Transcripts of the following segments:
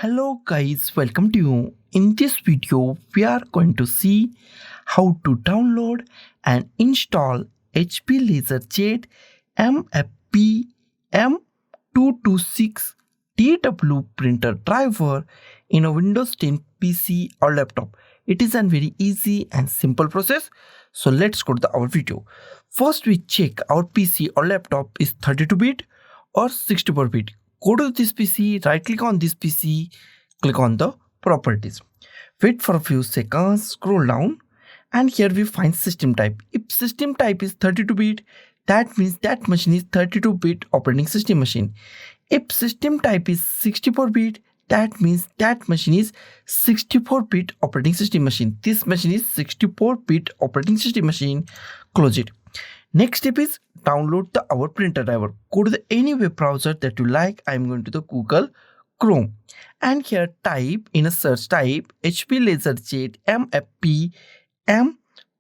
Hello guys, welcome to you. In this video, we are going to see how to download and install HP LaserJet MFP M226Dw printer driver in a Windows 10 PC or laptop. It is a very easy and simple process. So let's go to our video. First, we check our PC or laptop is 32-bit or 64-bit. Go to this PC, right click on this PC, click on the properties. Wait for a few seconds, scroll down, and here we find system type. If system type is 32-bit, that means that machine is 32-bit operating system machine. If system type is 64-bit, that means that machine is 64-bit operating system machine. This machine is 64-bit operating system machine. Close it. Next step is download our printer driver. Go to any web browser that you like. I'm going to the Google Chrome, and here type in a search type HP LaserJet MFP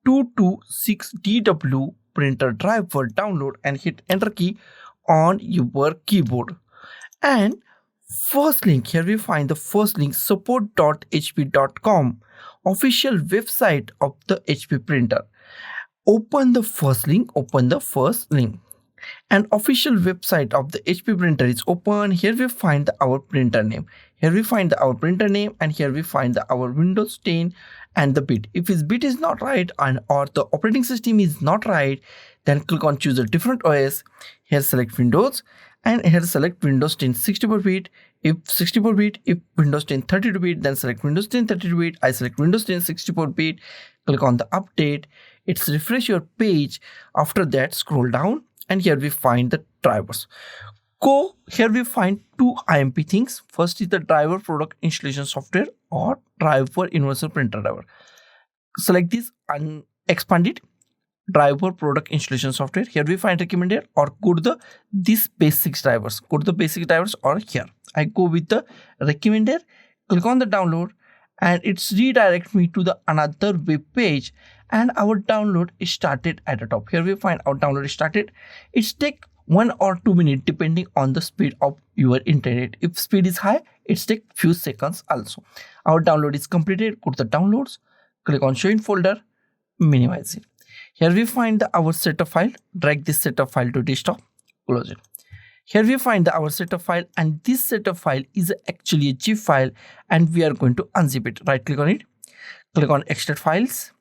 M226Dw printer driver download and hit enter key on your keyboard. And first link, here we find the first link, support.hp.com, official website of the HP printer. Open the first link, and official website of the HP printer is open. Here we find our printer name. And here we find our Windows 10 and the bit. If his bit is not right or the operating system is not right, then click on choose a different OS. Here select Windows, and here select Windows 10 64-bit. If 64-bit, if Windows 10 32-bit, then select Windows 10 32-bit. I select Windows 10 64-bit. Click on the update. It's refresh your page. After that, scroll down, and here we find the drivers. Here we find two IMP things. First is the driver product installation software or driver universal printer driver. Select this and expand it. Driver product installation software. Here we find recommended, or go to this basics drivers. Go to the basic drivers, or here I go with the recommended. Click on the download, and it's redirect me to the another web page, and our download is started at the top. Here we find our download is started. It's take 1 or 2 minutes depending on the speed of your internet. If speed is high, it's take few seconds also. Our download is completed. Go to the downloads, click on show in folder, minimize it. Here we find our setup file. Drag this setup file to desktop, close it. Here we find our setup file, and this setup file is actually a zip file, and we are going to unzip it. Right click on it, click on extract files,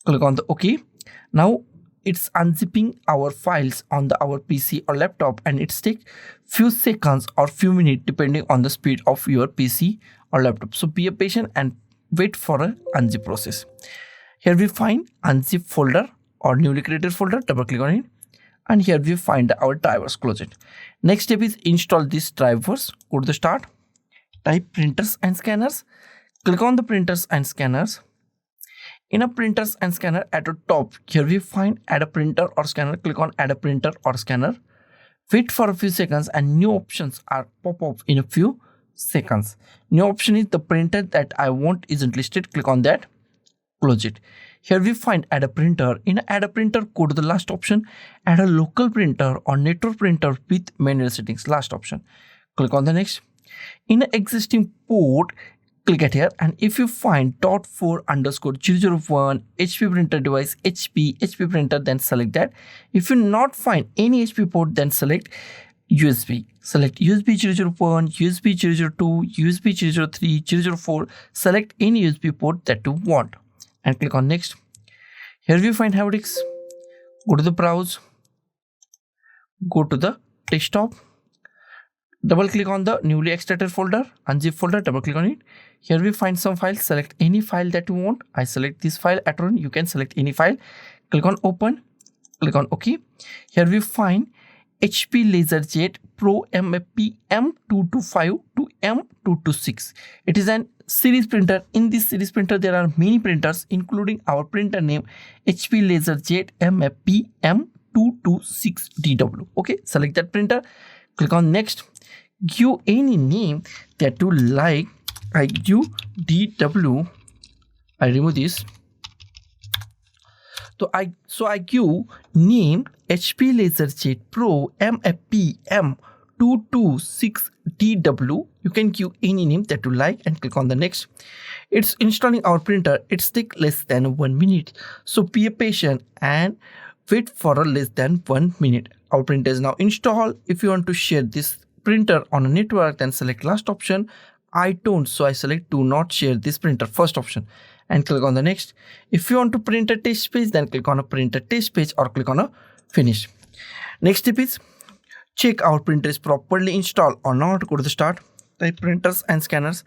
click on the OK. Now it's unzipping our files on our PC or laptop, and it's take few seconds or few minutes depending on the speed of your PC or laptop. So be patient and wait for a unzip process. Here we find unzip folder or newly created folder. Double click on it, and here we find our drivers. Close it. Next step is install these drivers. Go to the start, type printers and scanners, click on the printers and scanners. In a printers and scanner at the top, here we find add a printer or scanner. Click on add a printer or scanner. Wait for a few seconds, and new options are pop up in a few seconds. New option is the printer that I want isn't listed. Click on that, close it. Here we find add a printer. In add a printer, go to the last option, add a local printer or network printer with manual settings. Last option, click on the next. In an existing port, click at here, and if you find .4_001 HP printer device, HP printer, then select that. If you not find any HP port, then select USB. Select USB 001, USB 002, USB 003, 004. Select any USB port that you want, and click on next. Here we find Havdix. Go to the browse, go to the desktop, double click on the newly extracted folder, unzip folder, double click on it. Here we find some files. Select any file that you want. I select this file at run. You can select any file. Click on open, click on OK. Here we find HP LaserJet Pro MFP M225 to M226. It is an series printer. In this series printer, there are many printers, including our printer name HP LaserJet MFP M226Dw. Okay, select that printer. Click on next. Give any name that you like. I give DW. I remove this. So I give name HP LaserJet Pro MFP M226Dw. You can give any name that you like and click on the next. It's installing our printer. It's take less than 1 minute. So be patient and wait for a less than 1 minute. Our printer is now installed. If you want to share this printer on a network, then select last option. I don't, so I select do not share this printer, first option, and click on the next. If you want to print a test page, then click on a print a test page or click on a finish. Next tip is check our printer is properly installed or not. Go to the start, type printers and scanners,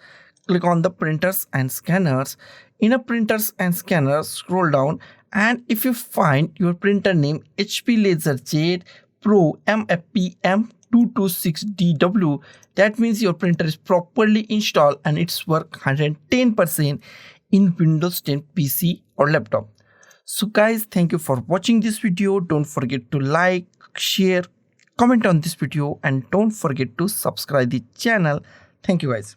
click on the printers and scanners. In a printers and scanners, scroll down, and if you find your printer name HP LaserJet MFP M226Dw, that means your printer is properly installed and it's work 110% in Windows 10 PC or laptop. So guys, thank you for watching this video. Don't forget to like, share, comment on this video, and don't forget to subscribe the channel. Thank you guys.